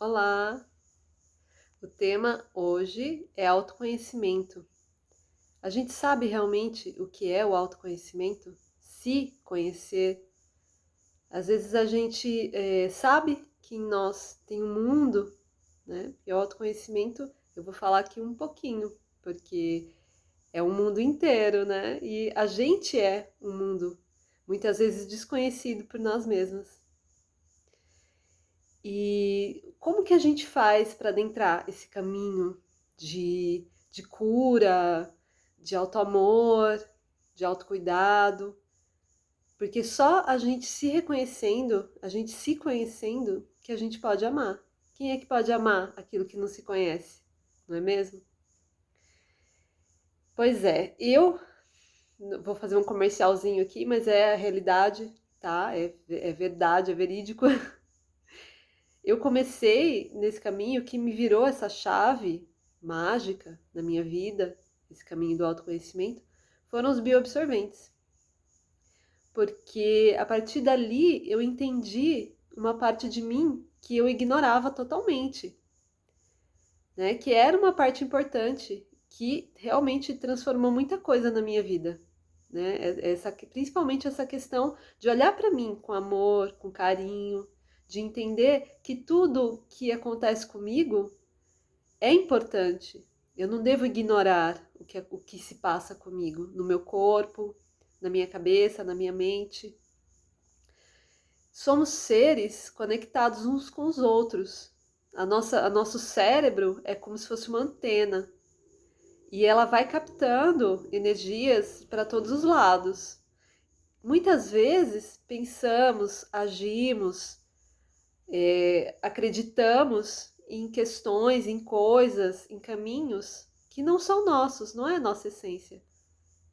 Olá! O tema hoje é autoconhecimento. A gente sabe realmente o que é o autoconhecimento? Se conhecer. Às vezes a gente sabe que em nós tem um mundo, né? E o autoconhecimento, eu vou falar aqui um pouquinho, porque é um mundo inteiro, né? E a gente é um mundo muitas vezes desconhecido por nós mesmos. E como que a gente faz para adentrar esse caminho de cura, de autoamor, de autocuidado? Porque só a gente se reconhecendo, a gente se conhecendo, que a gente pode amar. Quem é que pode amar aquilo que não se conhece? Não é mesmo? Pois é, eu vou fazer um comercialzinho aqui, mas é a realidade, tá? É verdade, é verídico. Eu comecei nesse caminho que me virou essa chave mágica na minha vida, esse caminho do autoconhecimento, foram os bioabsorventes. Porque a partir dali eu entendi uma parte de mim que eu ignorava totalmente, né? Que era uma parte importante, que realmente transformou muita coisa na minha vida, né? Principalmente essa questão de olhar para mim com amor, com carinho, de entender que tudo que acontece comigo é importante. Eu não devo ignorar o que se passa comigo, no meu corpo, na minha cabeça, na minha mente. Somos seres conectados uns com os outros. Nosso cérebro é como se fosse uma antena e ela vai captando energias para todos os lados. Muitas vezes pensamos, agimos, acreditamos em questões, em coisas, em caminhos que não são nossos, não é a nossa essência.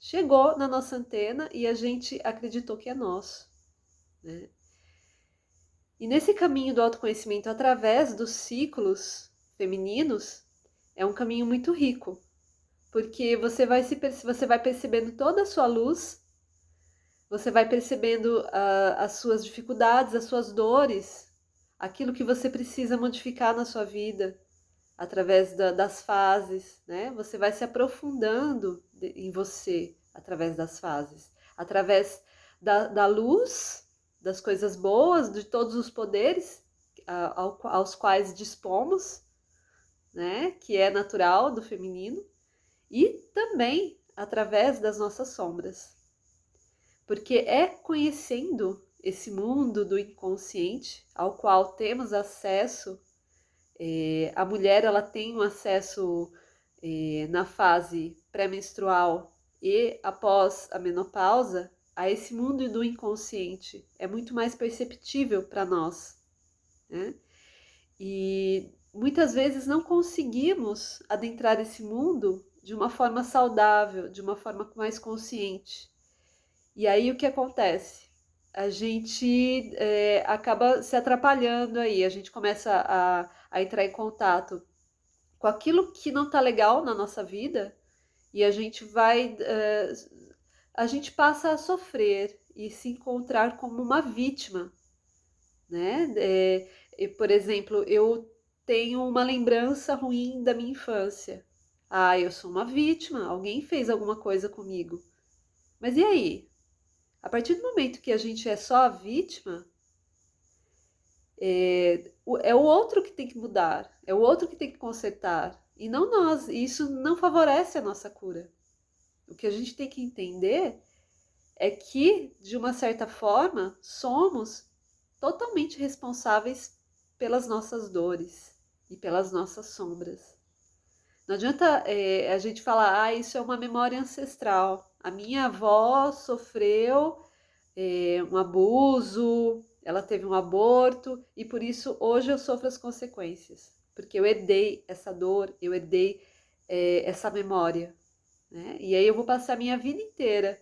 Chegou na nossa antena e a gente acreditou que é nosso, né? E nesse caminho do autoconhecimento através dos ciclos femininos, é um caminho muito rico, porque você vai percebendo toda a sua luz, você vai percebendo as suas dificuldades, as suas dores, aquilo que você precisa modificar na sua vida através das fases, né? Você vai se aprofundando em você através das fases, através da luz, das coisas boas, de todos os poderes aos quais dispomos, né? Que é natural do feminino, e também através das nossas sombras. Porque é conhecendo esse mundo do inconsciente ao qual temos acesso. A mulher ela tem um acesso na fase pré-menstrual e após a menopausa a esse mundo do inconsciente. É muito mais perceptível para nós, né? E muitas vezes não conseguimos adentrar esse mundo de uma forma saudável, de uma forma mais consciente. E aí o que acontece? A gente acaba se atrapalhando aí, a gente começa a entrar em contato com aquilo que não está legal na nossa vida e a gente passa a sofrer e se encontrar como uma vítima, né? Por exemplo, eu tenho uma lembrança ruim da minha infância. Ah, eu sou uma vítima, alguém fez alguma coisa comigo. Mas e aí? A partir do momento que a gente é só a vítima, é o outro que tem que mudar, é o outro que tem que consertar, e não nós. E isso não favorece a nossa cura. O que a gente tem que entender é que, de uma certa forma, somos totalmente responsáveis pelas nossas dores e pelas nossas sombras. Não adianta a gente falar, isso é uma memória ancestral. A minha avó sofreu um abuso, ela teve um aborto e por isso hoje eu sofro as consequências. Porque eu herdei essa dor, eu herdei essa memória, né? E aí eu vou passar a minha vida inteira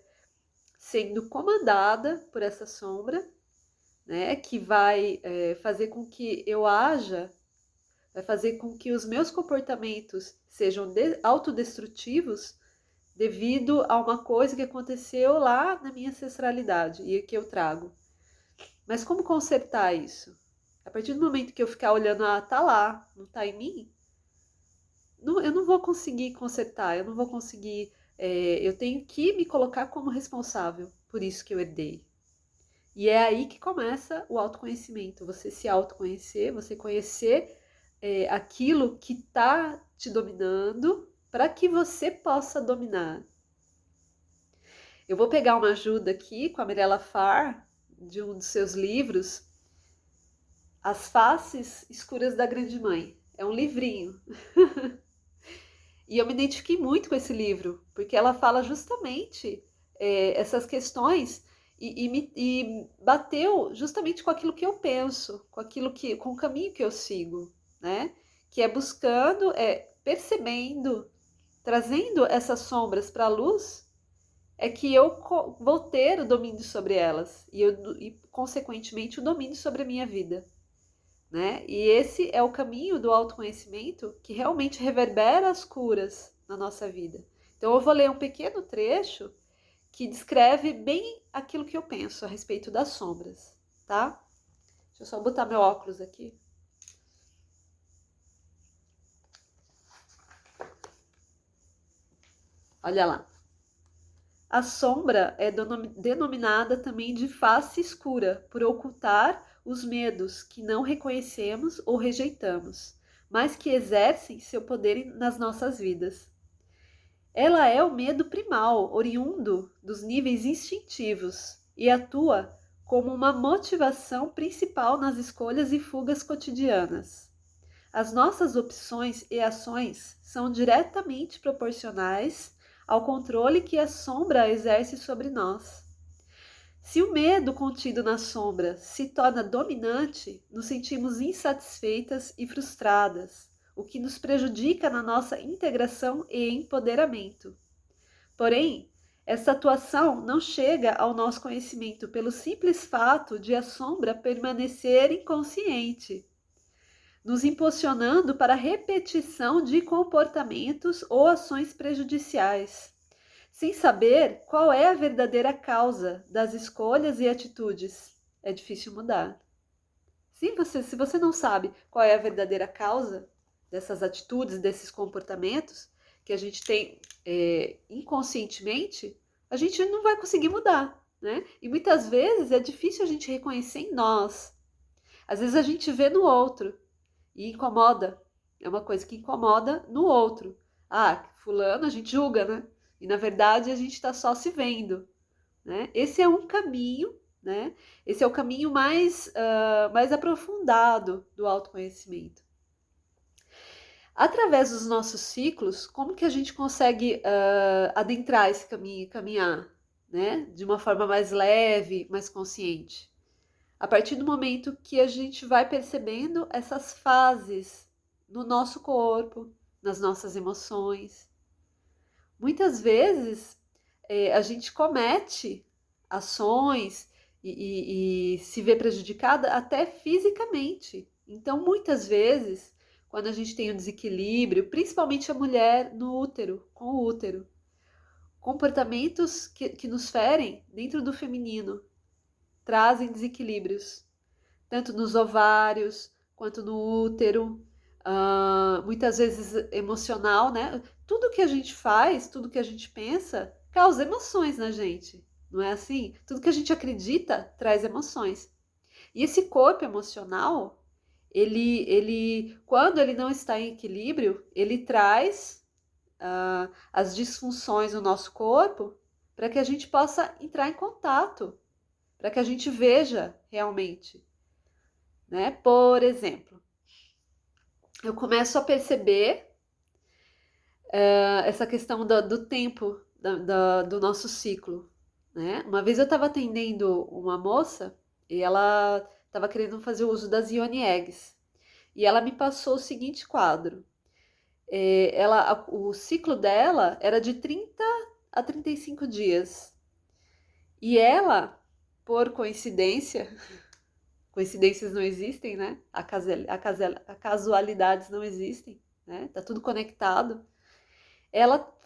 sendo comandada por essa sombra, né? Que vai fazer com que eu haja, vai fazer com que os meus comportamentos sejam autodestrutivos devido a uma coisa que aconteceu lá na minha ancestralidade e que eu trago. Mas como consertar isso? A partir do momento que eu ficar olhando, tá lá, não tá em mim, eu não vou conseguir consertar, eu não vou conseguir. Eu tenho que me colocar como responsável por isso que eu herdei. E é aí que começa o autoconhecimento. Você se autoconhecer, você conhecer aquilo que está te dominando para que você possa dominar. Eu vou pegar uma ajuda aqui com a Mirella Farr, de um dos seus livros, As Faces Escuras da Grande Mãe. É um livrinho. E eu me identifiquei muito com esse livro, porque ela fala justamente essas questões e bateu justamente com aquilo que eu penso, com o caminho que eu sigo, né? Que é buscando, percebendo, trazendo essas sombras para a luz, é que eu vou ter o domínio sobre elas e, consequentemente, o domínio sobre a minha vida. Né? E esse é o caminho do autoconhecimento que realmente reverbera as curas na nossa vida. Então eu vou ler um pequeno trecho que descreve bem aquilo que eu penso a respeito das sombras, tá? Deixa eu só botar meu óculos aqui. Olha lá. A sombra é denominada também de face escura, por ocultar os medos que não reconhecemos ou rejeitamos, mas que exercem seu poder nas nossas vidas. Ela é o medo primal, oriundo dos níveis instintivos, e atua como uma motivação principal nas escolhas e fugas cotidianas. As nossas opções e ações são diretamente proporcionais ao controle que a sombra exerce sobre nós. Se o medo contido na sombra se torna dominante, nos sentimos insatisfeitas e frustradas, o que nos prejudica na nossa integração e empoderamento. Porém, essa atuação não chega ao nosso conhecimento pelo simples fato de a sombra permanecer inconsciente, nos impulsionando para a repetição de comportamentos ou ações prejudiciais, sem saber qual é a verdadeira causa das escolhas e atitudes. É difícil mudar. Se você não sabe qual é a verdadeira causa dessas atitudes, desses comportamentos que a gente tem inconscientemente, a gente não vai conseguir mudar, né? E muitas vezes é difícil a gente reconhecer em nós. Às vezes a gente vê no outro e incomoda. É uma coisa que incomoda no outro. Ah, fulano a gente julga, né? E na verdade a gente está só se vendo, né? Esse é um caminho, né? Esse é o caminho mais aprofundado do autoconhecimento. Através dos nossos ciclos, como que a gente consegue adentrar esse caminho e caminhar, né? De uma forma mais leve, mais consciente? A partir do momento que a gente vai percebendo essas fases no nosso corpo, nas nossas emoções. Muitas vezes a gente comete ações e se vê prejudicada até fisicamente. Então, muitas vezes, quando a gente tem um desequilíbrio, principalmente a mulher no útero, com o útero, comportamentos que nos ferem dentro do feminino trazem desequilíbrios, tanto nos ovários quanto no útero, muitas vezes emocional, né? Tudo que a gente faz, tudo que a gente pensa, causa emoções na gente, não é assim? Tudo que a gente acredita traz emoções. E esse corpo emocional, quando ele não está em equilíbrio, ele traz as disfunções no nosso corpo para que a gente possa entrar em contato, para que a gente veja realmente, né? Por exemplo, eu começo a perceber essa questão do tempo do nosso ciclo, né? Uma vez eu estava atendendo uma moça e ela estava querendo fazer o uso das Ioni Eggs e ela me passou o seguinte quadro. O ciclo dela era de 30 a 35 dias e ela, por coincidência, coincidências não existem, né? Casualidades não existem, né? Tá tudo conectado. Ela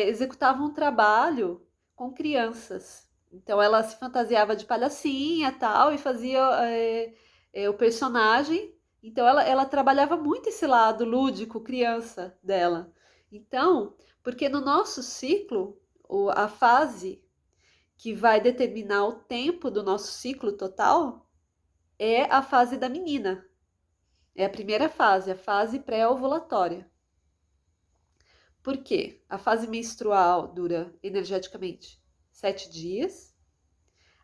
executava um trabalho com crianças. Então ela se fantasiava de palhacinha tal e fazia o personagem. Então ela trabalhava muito esse lado lúdico, criança dela. Então, porque no nosso ciclo, a fase que vai determinar o tempo do nosso ciclo total é a fase da menina. É a primeira fase, a fase pré-ovulatória. Por quê? A fase menstrual dura energeticamente 7 dias.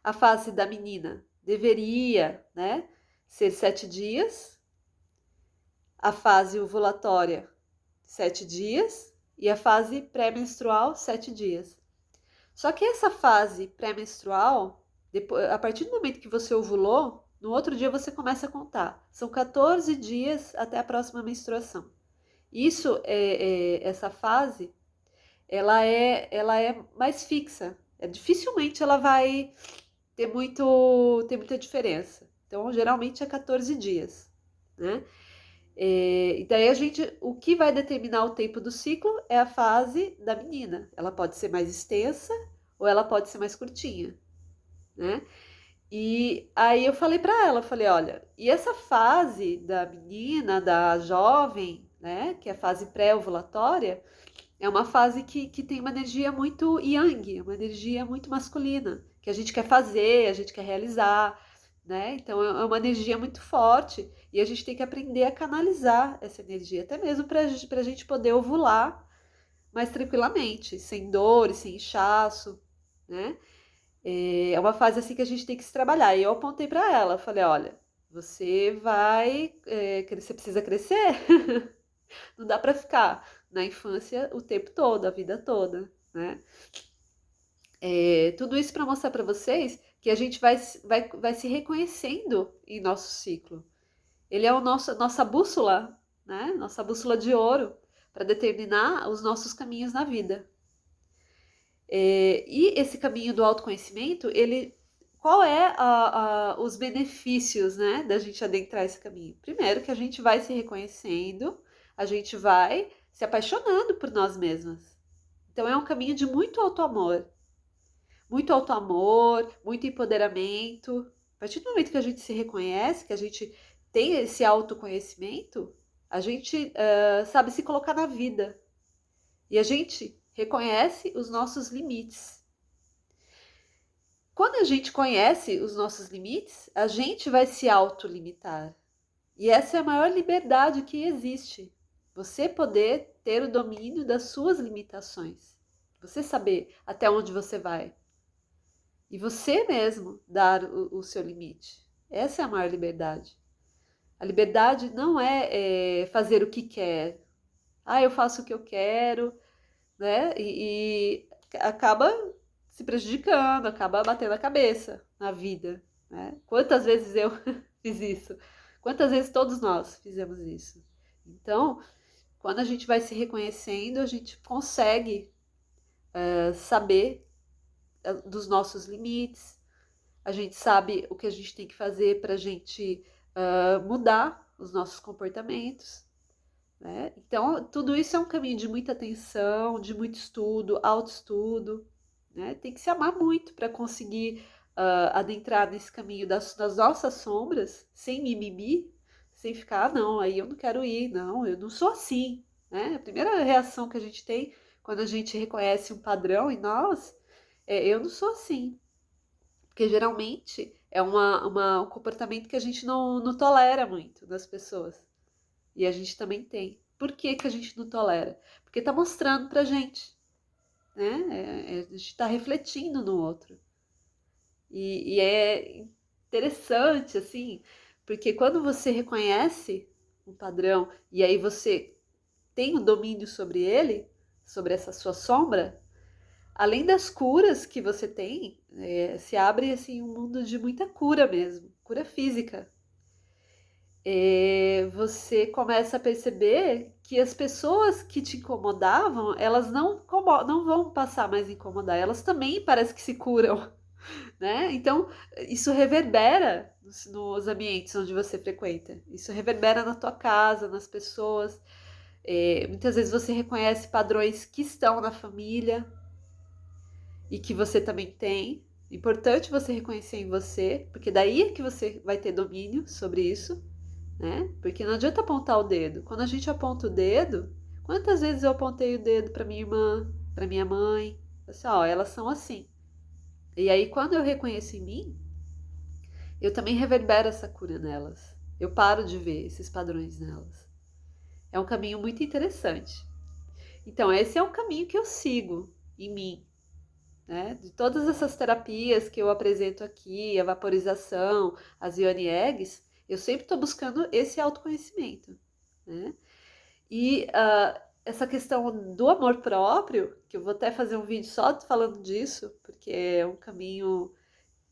A fase da menina deveria, né, ser 7 dias. A fase ovulatória, 7 dias. E a fase pré-menstrual, 7 dias. Só que essa fase pré-menstrual, a partir do momento que você ovulou, no outro dia você começa a contar. São 14 dias até a próxima menstruação. Essa fase, ela é mais fixa. Dificilmente ela vai ter muita diferença. Então, geralmente é 14 dias, né? E daí o que vai determinar o tempo do ciclo é a fase da menina. Ela pode ser mais extensa ou ela pode ser mais curtinha, né? E aí eu falei para ela, falei, olha, e essa fase da menina, da jovem, né, que é a fase pré-ovulatória, é uma fase que tem uma energia muito yang, uma energia muito masculina, que a gente quer fazer, a gente quer realizar, né? Então é uma energia muito forte e a gente tem que aprender a canalizar essa energia, até mesmo para a gente poder ovular mais tranquilamente, sem dores, sem inchaço, né? É uma fase assim que a gente tem que se trabalhar. E eu apontei para ela, falei, olha, você precisa crescer. Não dá para ficar na infância o tempo todo, a vida toda, né? Tudo isso para mostrar para vocês que a gente vai se reconhecendo em nosso ciclo. Ele é nossa bússola, né? Nossa bússola de ouro para determinar os nossos caminhos na vida. E esse caminho do autoconhecimento, qual é os benefícios, né, da gente adentrar esse caminho? Primeiro, que a gente vai se reconhecendo, a gente vai se apaixonando por nós mesmas. Então é um caminho de muito autoamor, muito empoderamento. A partir do momento que a gente se reconhece, que a gente tem esse autoconhecimento, a gente sabe se colocar na vida. E a gente reconhece os nossos limites. Quando a gente conhece os nossos limites, a gente vai se autolimitar. E essa é a maior liberdade que existe. Você poder ter o domínio das suas limitações. Você saber até onde você vai. E você mesmo dar o seu limite. Essa é a maior liberdade. A liberdade não é fazer o que quer. Eu faço o que eu quero, né? E acaba se prejudicando, acaba batendo a cabeça na vida, né? Quantas vezes eu fiz isso? Quantas vezes todos nós fizemos isso? Então, quando a gente vai se reconhecendo, a gente consegue saber dos nossos limites, a gente sabe o que a gente tem que fazer para a gente mudar os nossos comportamentos, né? Então, tudo isso é um caminho de muita atenção, de muito estudo, autoestudo, né? Tem que se amar muito para conseguir adentrar nesse caminho das nossas sombras, sem mimimi, sem ficar, não, aí eu não quero ir, não, eu não sou assim, né? A primeira reação que a gente tem quando a gente reconhece um padrão em nós é eu não sou assim, porque geralmente é um comportamento que a gente não tolera muito das pessoas. E a gente também tem. Por que que a gente não tolera? Porque tá mostrando pra gente, né? A gente tá refletindo no outro. E é interessante, assim, porque quando você reconhece um padrão e aí você tem o domínio sobre ele, sobre essa sua sombra, além das curas que você tem, se abre assim um mundo de muita cura mesmo, cura física. Você começa a perceber que as pessoas que te incomodavam, elas não vão passar mais a incomodar, elas também parece que se curam, né? Então, isso reverbera nos ambientes onde você frequenta, isso reverbera na tua casa, nas pessoas. Muitas vezes você reconhece padrões que estão na família e que você também tem. Importante você reconhecer em você, porque daí é que você vai ter domínio sobre isso, né? Porque não adianta apontar o dedo. Quando a gente aponta o dedo, quantas vezes eu apontei o dedo para minha irmã, para minha mãe, assim, ó, elas são assim. E aí quando eu reconheço em mim, eu também reverbero essa cura nelas. Eu paro de ver esses padrões nelas. É um caminho muito interessante. Então, esse é o caminho que eu sigo em mim, né? De todas essas terapias que eu apresento aqui, a vaporização, as Yoni Eggs, eu sempre estou buscando esse autoconhecimento, né? E essa questão do amor próprio, que eu vou até fazer um vídeo só falando disso, porque é um caminho.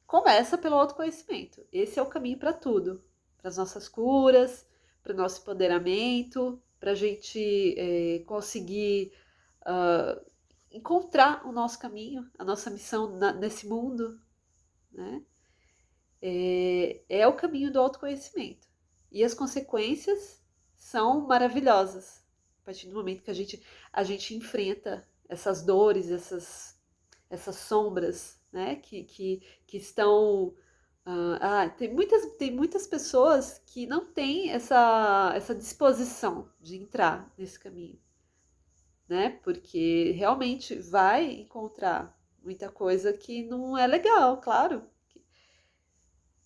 Começa pelo autoconhecimento. Esse é o caminho para tudo, para as nossas curas, para o nosso empoderamento, para a gente conseguir uh, encontrar o nosso caminho, a nossa missão nesse mundo, né? É o caminho do autoconhecimento. E as consequências são maravilhosas. A partir do momento que a gente enfrenta essas dores, essas sombras, né? Que estão. Tem muitas pessoas que não têm essa disposição de entrar nesse caminho, né? Porque realmente vai encontrar muita coisa que não é legal, claro,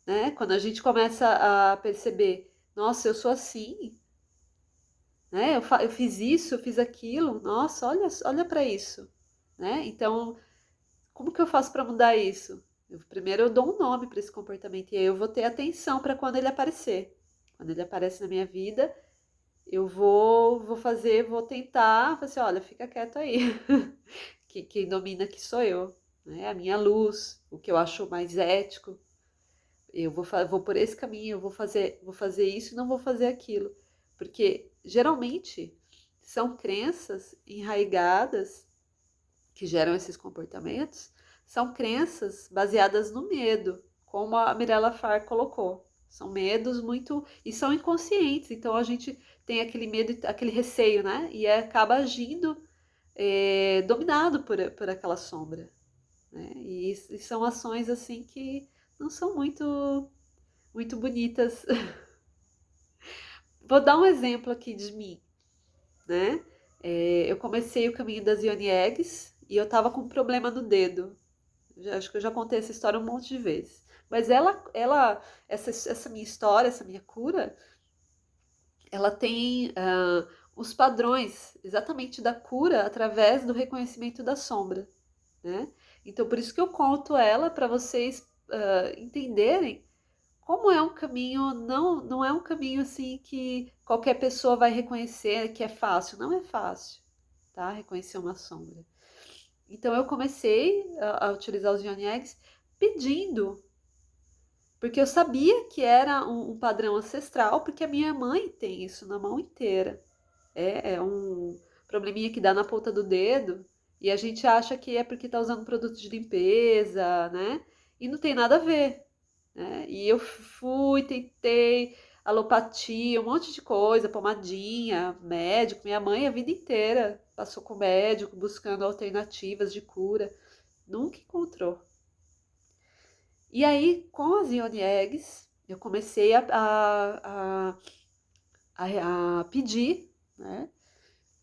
né? Quando a gente começa a perceber, nossa, eu sou assim, né? Eu fiz isso, eu fiz aquilo, nossa, olha para isso, né? Então, como que eu faço para mudar isso? Primeiro eu dou um nome para esse comportamento e aí eu vou ter atenção para quando ele aparecer. Quando ele aparece na minha vida, eu vou tentar, falar assim, olha, fica quieto aí. Que quem domina aqui sou eu, né? A minha luz, o que eu acho mais ético. Eu vou por esse caminho, eu vou fazer isso e não vou fazer aquilo. Porque geralmente são crenças enraigadas que geram esses comportamentos, são crenças baseadas no medo, como a Mirella Farr colocou. São medos muito. E são inconscientes, então a gente tem aquele medo, aquele receio, né? E acaba agindo dominado por aquela sombra. Né? E são ações assim que não são muito bonitas. Vou dar um exemplo aqui de mim, né? Eu comecei o caminho das Yoni Eggs e eu tava com um problema no dedo. Acho que eu já contei essa história um monte de vezes. Mas essa minha história, essa minha cura, ela tem os padrões exatamente da cura através do reconhecimento da sombra, né? Então, por isso que eu conto ela para vocês entenderem como é um caminho, não é um caminho assim que qualquer pessoa vai reconhecer que é fácil. Não é fácil, tá? Reconhecer uma sombra. Então eu comecei a utilizar os Yoni Eggs pedindo, porque eu sabia que era um padrão ancestral, porque a minha mãe tem isso na mão inteira. É um probleminha que dá na ponta do dedo, e a gente acha que é porque está usando produto de limpeza, né? E não tem nada a ver, né? E eu tentei alopatia, um monte de coisa, pomadinha, médico. Minha mãe a vida inteira passou com médico, buscando alternativas de cura. Nunca encontrou. E aí, com as Ione Eggs, eu comecei a pedir, né,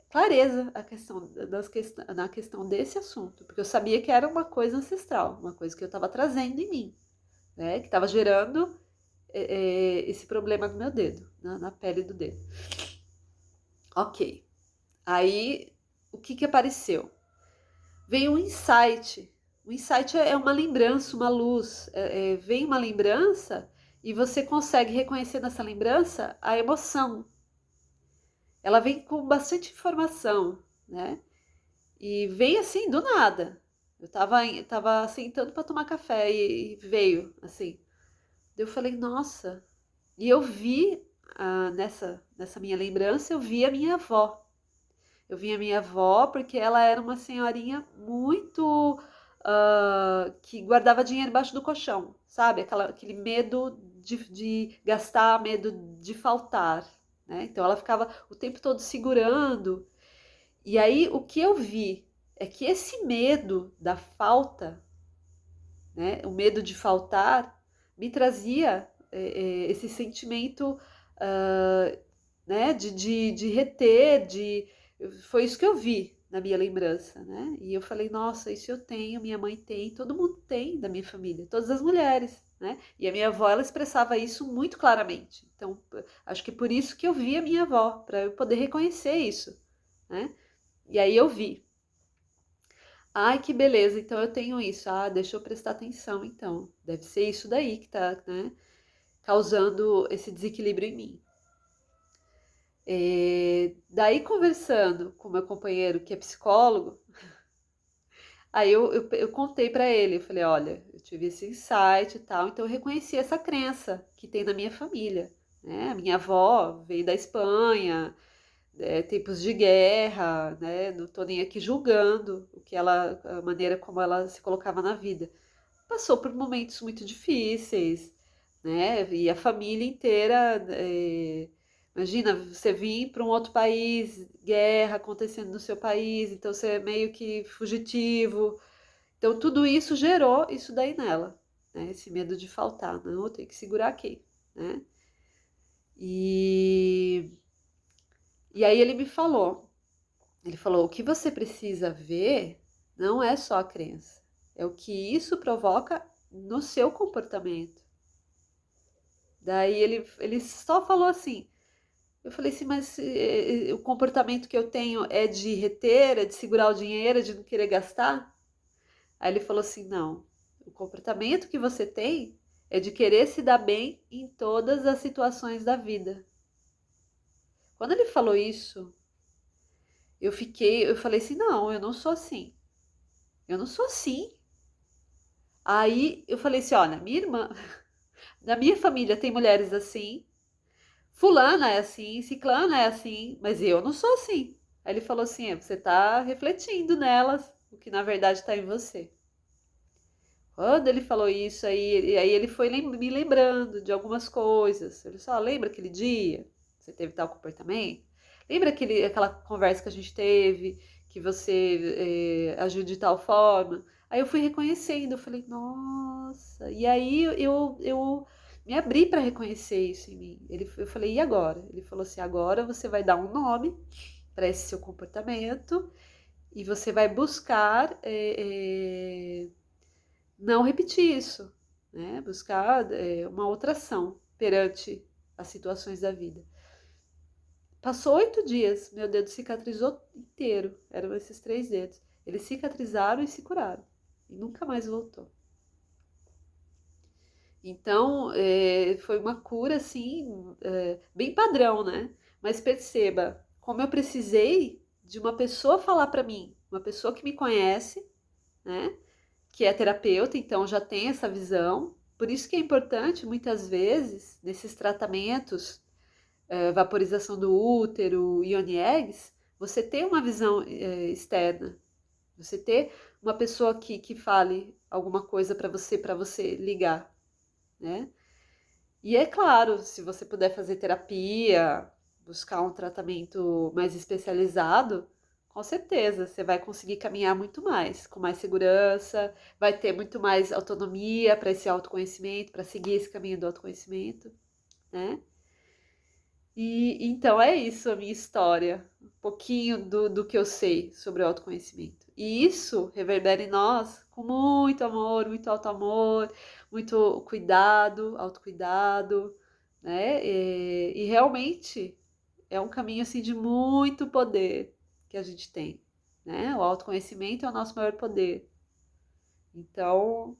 clareza na questão desse assunto, porque eu sabia que era uma coisa ancestral, uma coisa que eu estava trazendo em mim, né, que estava gerando esse problema no meu dedo, na pele do dedo. Ok. Aí, o que apareceu? Veio um insight. O insight é uma lembrança, uma luz. Vem uma lembrança e você consegue reconhecer nessa lembrança a emoção. Ela vem com bastante informação, né? E vem assim, do nada. Eu tava sentando para tomar café e veio, assim. Eu falei, nossa. E eu vi, nessa minha lembrança, eu vi a minha avó. Eu vi a minha avó porque ela era uma senhorinha muito que guardava dinheiro embaixo do colchão, sabe? Aquele medo de gastar, medo de faltar, né? Então ela ficava o tempo todo segurando. E aí o que eu vi é que esse medo da falta, né? O medo de faltar me trazia esse sentimento, né? De reter, foi isso que eu vi na minha lembrança, né? E eu falei, nossa, isso eu tenho, minha mãe tem, todo mundo tem da minha família, todas as mulheres, né? E a minha avó, ela expressava isso muito claramente. Então, acho que por isso que eu vi a minha avó, para eu poder reconhecer isso, né? E aí eu vi. Ai, que beleza, então eu tenho isso. Ah, deixa eu prestar atenção, então. Deve ser isso daí que tá, né, causando esse desequilíbrio em mim. Daí, conversando com meu companheiro, que é psicólogo, aí eu contei pra ele, eu falei, olha, eu tive esse insight e tal, então eu reconheci essa crença que tem na minha família, né? A minha avó veio da Espanha, tempos de guerra, né? Não tô nem aqui julgando a maneira como ela se colocava na vida. Passou por momentos muito difíceis, né? E a família inteira, imagina, você vir para um outro país, guerra acontecendo no seu país, então você é meio que fugitivo. Então tudo isso gerou isso daí nela, né? Esse medo de faltar, não, eu tenho que segurar aqui, né? E, e aí ele falou, o que você precisa ver não é só a crença, é o que isso provoca no seu comportamento. Daí ele só falou assim. Eu falei assim, mas o comportamento que eu tenho é de reter, é de segurar o dinheiro, é de não querer gastar? Aí ele falou assim, não. O comportamento que você tem é de querer se dar bem em todas as situações da vida. Quando ele falou isso, eu falei assim, não, eu não sou assim. Eu não sou assim. Aí eu falei assim, olha, minha irmã, na minha família tem mulheres assim, fulana é assim, ciclana é assim, mas eu não sou assim. Aí ele falou assim: você tá refletindo nelas, o que na verdade tá em você. Quando ele falou isso, aí ele foi me lembrando de algumas coisas. Ele só lembra aquele dia que você teve tal comportamento? Lembra aquela conversa que a gente teve, que você agiu de tal forma? Aí eu fui reconhecendo, eu falei, nossa. E aí eu me abri para reconhecer isso em mim. Eu falei, e agora? Ele falou assim: agora você vai dar um nome para esse seu comportamento e você vai buscar não repetir isso, né? Buscar uma outra ação perante as situações da vida. Passou 8 dias, meu dedo cicatrizou inteiro. Eram esses 3 dedos. Eles cicatrizaram e se curaram. E nunca mais voltou. Então, foi uma cura, assim, bem padrão, né? Mas perceba, como eu precisei de uma pessoa falar para mim, uma pessoa que me conhece, né? Que é terapeuta, então já tem essa visão. Por isso que é importante, muitas vezes, nesses tratamentos, vaporização do útero, ione eggs, você ter uma visão externa. Você ter uma pessoa que fale alguma coisa para você ligar, né? E é claro, se você puder fazer terapia, buscar um tratamento mais especializado, com certeza você vai conseguir caminhar muito mais, com mais segurança, vai ter muito mais autonomia para esse autoconhecimento, para seguir esse caminho do autoconhecimento, né? E então é isso a minha história, um pouquinho do que eu sei sobre o autoconhecimento. E isso reverbera em nós com muito amor, muito auto-amor, muito cuidado, autocuidado, né? E realmente é um caminho assim de muito poder que a gente tem, né? O autoconhecimento é o nosso maior poder. Então,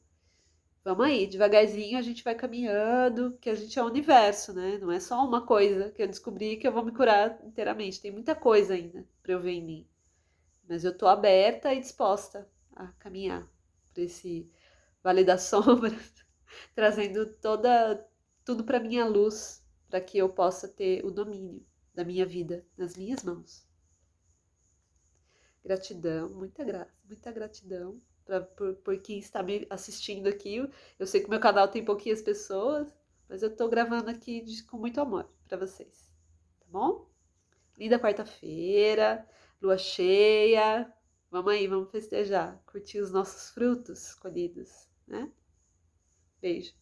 vamos aí, devagarzinho a gente vai caminhando, que a gente é o universo, né? Não é só uma coisa que eu descobri que eu vou me curar inteiramente. Tem muita coisa ainda para eu ver em mim. Mas eu tô aberta e disposta a caminhar para esse Vale das Sombras, trazendo tudo para minha luz, para que eu possa ter o domínio da minha vida nas minhas mãos. Gratidão, muita gratidão por quem está me assistindo aqui. Eu sei que o meu canal tem pouquinhas pessoas, mas eu estou gravando aqui com muito amor para vocês, tá bom? Linda quarta-feira, lua cheia. Vamos aí, vamos festejar, curtir os nossos frutos colhidos, né? Beijo.